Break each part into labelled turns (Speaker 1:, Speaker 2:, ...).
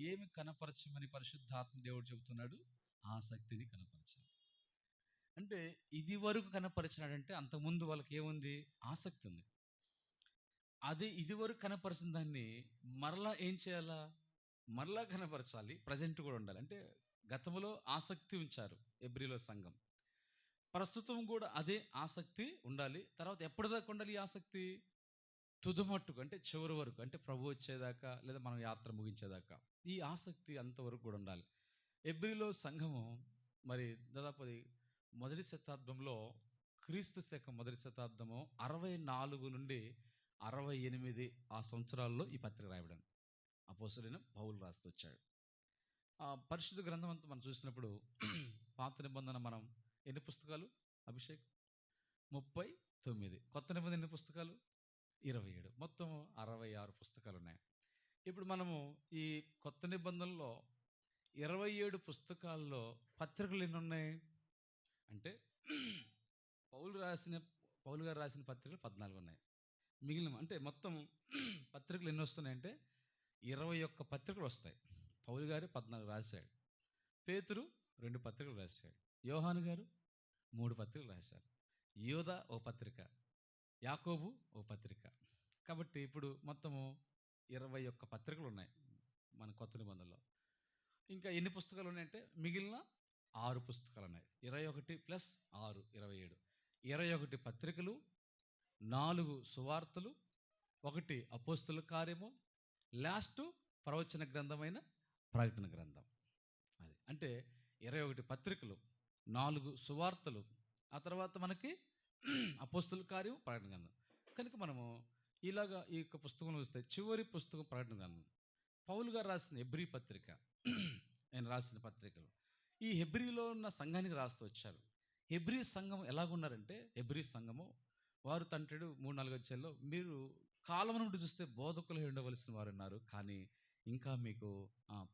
Speaker 1: ఏమి కనపరచమని పరిశుద్ధాత్మ దేవుడు చెబుతున్నాడు? ఆసక్తిని కనపరచాలి. అంటే ఇది వరకు కనపరిచినాడంటే అంతకుముందు వాళ్ళకి ఏముంది? ఆసక్తి ఉంది. అదే ఇదివరకు కనపరిచిన దాన్ని మరలా ఏం చేయాలా? మరలా కనపరచాలి. ప్రెజెంట్ కూడా ఉండాలి. అంటే గతంలో ఆసక్తి ఉంచారు హెబ్రీలో సంఘం. ప్రస్తుతం కూడా అదే ఆసక్తి ఉండాలి. తర్వాత ఎప్పటిదాకా ఉండాలి ఈ ఆసక్తి? తుదమట్టుకు అంటే చివరి వరకు, అంటే ప్రభు వచ్చేదాకా లేదా మనం యాత్ర ముగించేదాకా ఈ ఆసక్తి అంతవరకు కూడా ఉండాలి. హెబ్రీలో సంఘము మరి దాదాపు అది మొదటి శతాబ్దంలో, క్రీస్తు శకం మొదటి శతాబ్దము 64 నుండి 68 ఆ సంవత్సరాల్లో ఈ పత్రిక రాయబడింది. అపోస్తలుడైన పౌలు రాస్తూ వచ్చాడు. ఆ పరిశుద్ధ గ్రంథం అంతా మనం చూసినప్పుడు పాత నిబంధన మనం ఎన్ని పుస్తకాలు అభిషేక్? 39. కొత్త నిబంధన ఎన్ని పుస్తకాలు? 27. మొత్తం 66 పుస్తకాలు ఉన్నాయి. ఇప్పుడు మనము ఈ కొత్త నిబంధనలో 27 పుస్తకాల్లో పత్రికలు ఎన్ని ఉన్నాయి అంటే పౌలు గారు రాసిన పత్రికలు 14 ఉన్నాయి. మిగిలిన అంటే మొత్తం పత్రికలు ఎన్ని వస్తున్నాయంటే 21 పత్రికలు వస్తాయి. పౌలు గారు 14 రాశాడు. పేతురు 2 పత్రికలు రాశాడు. యోహాను గారు 3 పత్రికలు రాశారు. యోధా ఓ పత్రిక, యాకోబు ఓ పత్రిక. కాబట్టి ఇప్పుడు మొత్తము 21 పత్రికలు ఉన్నాయి మన కొత్త నిబంధనలో. ఇంకా ఎన్ని పుస్తకాలు ఉన్నాయంటే మిగిలిన 6 పుస్తకాలు ఉన్నాయి. 21 ప్లస్ 6 27. 21 పత్రికలు, 4 సువార్తలు, 1 అపోస్తలుల కార్యము, లాస్ట్ ప్రవచన గ్రంథమైన ప్రకటన గ్రంథం. అది అంటే 21 పత్రికలు, 4 సువార్తలు, ఆ తర్వాత మనకి అపోస్తలుల కార్యం, ప్రకటన గ్రంథం. కనుక మనము ఇలాగా ఈ యొక్క పుస్తకంలో వస్తే చివరి పుస్తకం ప్రకటన గ్రంథం. పౌలు గారు రాసిన హెబ్రీ పత్రిక, ఆయన రాసిన పత్రికలు ఈ హెబ్రీలో ఉన్న సంఘానికి రాస్తూ వచ్చారు. హెబ్రీ సంఘం ఎలాగున్నారంటే, హెబ్రీ సంఘము వారు తంటాడు 3-4 అధ్యాయాల్లో, మీరు కాలం నుండి చూస్తే బోధకులు ఉండవలసిన వారు ఉన్నారు, కానీ ఇంకా మీకు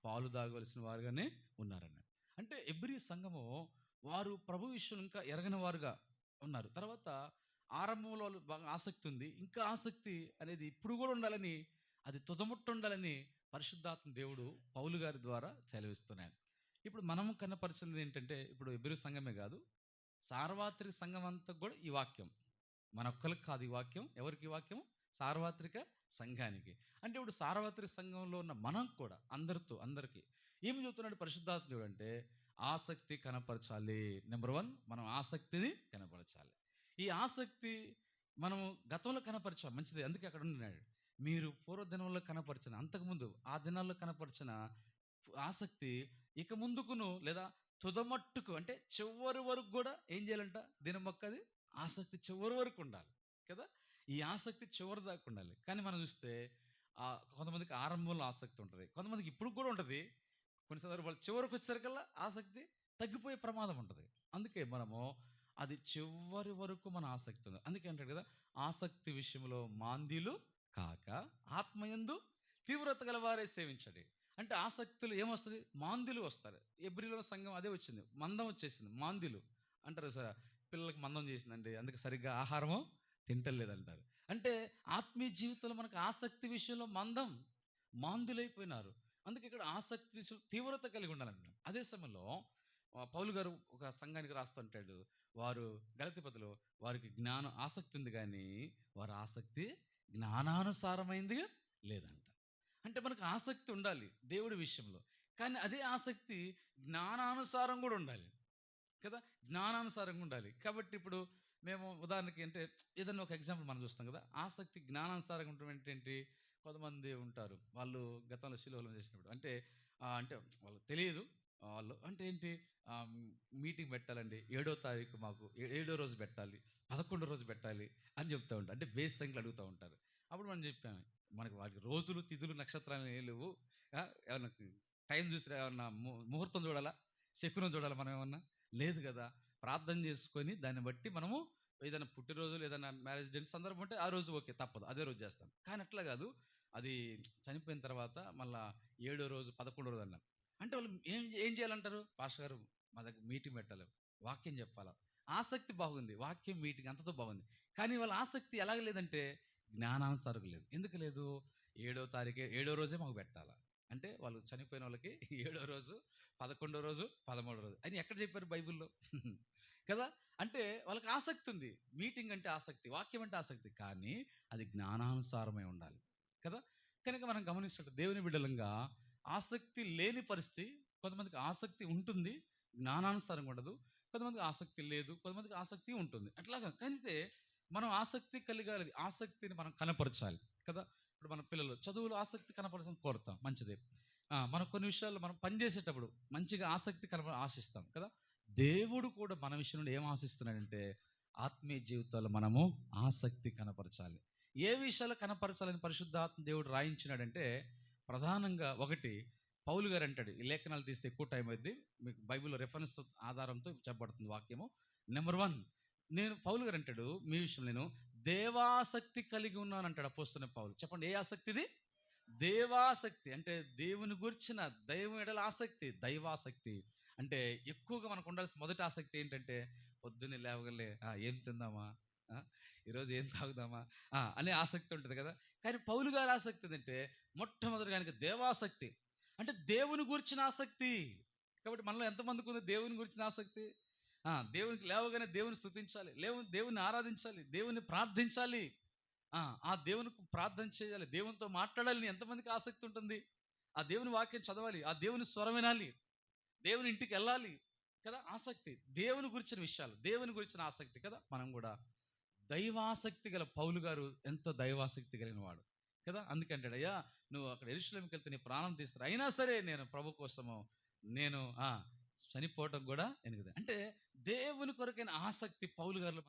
Speaker 1: పాలు తాగవలసిన వారుగానే ఉన్నారని. అంటే హెబ్రీ సంఘము వారు ప్రభు విషయం ఇంకా ఎరగని వారుగా ఉన్నారు. తర్వాత ఆరంభంలో వాళ్ళు బాగా ఆసక్తి ఉంది, ఇంకా ఆసక్తి అనేది ఇప్పుడు కూడా ఉండాలని, అది తుదముట్టు ఉండాలని పరిశుద్ధాత్మ దేవుడు పౌలు గారి ద్వారా సెలవిస్తున్నాడు. ఇప్పుడు మనము కనపరిచినది ఏంటంటే, ఇప్పుడు హెబ్రీ సంఘమే కాదు, సార్వత్రిక సంఘం అంతా కూడా ఈ వాక్యం మన ఒక్కరికి కాదు. ఈ వాక్యం ఎవరికి? ఈ వాక్యం సార్వత్రిక సంఘానికి. అంటే ఇప్పుడు సార్వత్రిక సంఘంలో ఉన్న మనం కూడా అందరికీ ఏమి చెబుతున్నాడు పరిశుద్ధాత్మ దేవుడు అంటే, ఆసక్తి కనపరచాలి. నెంబర్ 1 మనం ఆసక్తిని కనపరచాలి. ఈ ఆసక్తి మనము గతంలో కనపరిచాం, మంచిది. అందుకే అక్కడ ఉన్నాడు, మీరు పూర్వదినంలో కనపరిచిన, అంతకుముందు ఆ దినాల్లో కనపరిచిన ఆసక్తి ఇక ముందుకును లేదా తుదమట్టుకు అంటే చివరి వరకు కూడా ఏం చేయాలంట? దినం మొక్కది ఆసక్తి చివరి వరకు ఉండాలి కదా. ఈ ఆసక్తి చివరి దాకా ఉండాలి. కానీ మనం చూస్తే కొంతమందికి ఆరంభంలో ఆసక్తి ఉంటుంది, కొంతమందికి ఇప్పుడు కూడా ఉంటుంది. కొన్ని సందర్భాలు చివరికి వచ్చేసరికల్లా ఆసక్తి తగ్గిపోయే ప్రమాదం ఉంటుంది. అందుకే మనము అది చివరి వరకు మన ఆసక్తి ఉంది. అందుకే అంటాడు కదా, ఆసక్తి విషయంలో మాంద్యులు కాక ఆత్మయందు తీవ్రత గలవారే సేవించండి. అంటే ఆసక్తులు ఏమొస్తుంది? మాంద్యులు వస్తారు. హెబ్రీలో సంఘం అదే వచ్చింది, మందం వచ్చేసింది. మాంద్యులు అంటారు సార్, పిల్లలకి మందం చేసిందండి, అందుకే సరిగ్గా ఆహారము తింటలేదంటారు. అంటే ఆత్మీయ జీవితంలో మనకు ఆసక్తి విషయంలో మాంద్యులైపోయినారు. అందుకే ఇక్కడ ఆసక్తి తీవ్రత కలిగి ఉండాలంటున్నాడు. అదే సమయంలో పౌలు గారు ఒక సంఘానికి రాస్తుంటాడు, వారు గలతీ పత్రికలో వారికి ఆసక్తి ఉంది, కానీ వారి ఆసక్తి జ్ఞానానుసారమైంది లేదంట. అంటే మనకు ఆసక్తి ఉండాలి దేవుడి విషయంలో, కానీ అదే ఆసక్తి జ్ఞానానుసారం కూడా ఉండాలి కదా. జ్ఞానానుసారంగా ఉండాలి. కాబట్టి ఇప్పుడు మేము ఉదాహరణకి అంటే ఏదైనా ఒక ఎగ్జాంపుల్ మనం చూస్తాం కదా, ఆసక్తి జ్ఞానానుసారంగా ఉండటం ఏంటి? కొంతమంది ఉంటారు, వాళ్ళు గతంలో శిలువలో చేసినప్పుడు అంటే అంటే వాళ్ళకి తెలియదు, వాళ్ళు అంటే ఏంటి, మీటింగ్ పెట్టాలండి, 7వ తారీఖు మాకు 7వ రోజు పెట్టాలి, 11వ రోజు పెట్టాలి అని చెప్తూ ఉంటారు. అంటే బేస్ సంఖ్యలు అడుగుతూ ఉంటారు. అప్పుడు మనం చెప్పాము, మనకి వాటికి రోజులు తిథులు నక్షత్రాలు ఏం లేవు. ఏమన్నా టైం చూసి ఏమన్నా ముహూర్తం చూడాలా, శకునం చూడాలా, మనం ఏమన్నా లేదు కదా. ప్రార్థన చేసుకొని దాన్ని బట్టి మనము ఏదైనా పుట్టినరోజులు, ఏదైనా మ్యారేజ్ డే సందర్భం ఉంటే ఆ రోజు ఓకే, తప్పదు, అదే రోజు చేస్తాం. కానీ అట్లా కాదు, అది చనిపోయిన తర్వాత మళ్ళీ 7వ రోజు 11వ రోజు అన్నారు. అంటే వాళ్ళు ఏం ఏం చేయాలంటారు? పాస్టర్ గారు మా దగ్గర మీటింగ్ పెట్టాలి, వాక్యం చెప్పాలా. ఆసక్తి బాగుంది, వాక్యం మీటింగ్ అంతతో బాగుంది, కానీ వాళ్ళ ఆసక్తి ఎలాగ లేదంటే జ్ఞానానుసారం లేదు. ఎందుకు లేదు? 7వ తారీఖే 7వ రోజే మాకు పెట్టాలా, అంటే వాళ్ళు చనిపోయిన వాళ్ళకి 7వ రోజు, 11వ రోజు, 13వ రోజు అని ఎక్కడ చెప్పారు బైబిల్‌లో? కదా! అంటే వాళ్ళకి ఆసక్తి ఉంది. మీటింగ్ అంటే ఆసక్తి, వాక్యం అంటే ఆసక్తి. కానీ అది జ్ఞానానుసారమై ఉండాలి. కదా! కనుక మనం గమనిస్తుంటే దేవుని బిడ్డలంగా ఆసక్తి లేని పరిస్థితి, కొంతమందికి ఆసక్తి ఉంటుంది, జ్ఞానానుసారంగా ఉండదు. కొంతమందికి ఆసక్తి లేదు, కొంతమందికి ఆసక్తి ఉంటుంది. అట్లాగా అయితే మనం ఆసక్తి కలిగాలి, ఆసక్తిని మనం కనపరచాలి కదా! ఇప్పుడు మన పిల్లలు చదువులో ఆసక్తి కనపరచాలని కోరుతాం, మంచిదే. మనం కొన్ని విషయాల్లో మనం పని చేసేటప్పుడు మంచిగా ఆసక్తి ఆశిస్తాం కదా! దేవుడు కూడా మన విషయంలో ఏం ఆశిస్తున్నాడంటే ఆత్మీయ జీవితాల్లో మనము ఆసక్తి కనపరచాలి. ఏ విషయాలు కనపరచాలని పరిశుద్ధాత్మ దేవుడు రాయించినాడంటే ప్రధానంగా ఒకటి పౌలు గారు అంటాడు. ఈ లేఖనాలు తీస్తే ఎక్కువ టైం అయింది, మీకు బైబిల్లో రెఫరెన్స్ ఆధారంతో చెప్పబడుతుంది వాక్యము. నెంబర్ 1, నేను పౌలు గారు అంటాడు మీ విషయం, నేను దేవాసక్తి కలిగి ఉన్నాను అంటాడు అపోస్తలుడైన పౌలు. చెప్పండి, ఏ ఆసక్తి ఇది? దేవాసక్తి అంటే దేవుని గురించిన, దైవం ఎడల ఆసక్తి, దైవాసక్తి. అంటే ఎక్కువగా మనకు ఉండాల్సిన మొదటి ఆసక్తి ఏంటంటే పొద్దున్నే లేవగలే ఏం తిందామా, ఆ, ఈరోజు ఏం తాగుదామా అనే ఆసక్తి ఉంటుంది కదా. కానీ పౌలు గారి ఆసక్తి ఏంటంటే మొట్టమొదటిగా ఆయనకి దేవాసక్తి, అంటే దేవుని గురించిన ఆసక్తి. కాబట్టి మనలో ఎంతమందికి ఉంది దేవుని గురించిన ఆసక్తి? దేవునికి లేవగానే దేవుని స్తుతించాలి, దేవుని ఆరాధించాలి, దేవుని ప్రార్థించాలి, ఆ దేవునికి ప్రార్థన చేయాలి, దేవునితో మాట్లాడాలని ఎంతమందికి ఆసక్తి ఉంటుంది? ఆ దేవుని వాక్యం చదవాలి, ఆ దేవుని స్వరం వినాలి, దేవుని ఇంటికి వెళ్ళాలి కదా. ఆసక్తి దేవుని గురించిన విషయాలు, దేవుని గురించిన ఆసక్తి కదా. మనం కూడా దైవాసక్తి గల పౌలు గారు ఎంతో దైవాసక్తి కలిగిన వాడు కదా. అందుకంటాడు, అయ్యా నువ్వు అక్కడ యెరూషలేముకి వెళ్తే నీ ప్రాణం తీస్తారు, అయినా సరే నేను ప్రభు కోసము నేను చనిపోవటం కూడా ఎనుగదు. అంటే దేవుని కొరకైన ఆసక్తి పౌలు గారిలో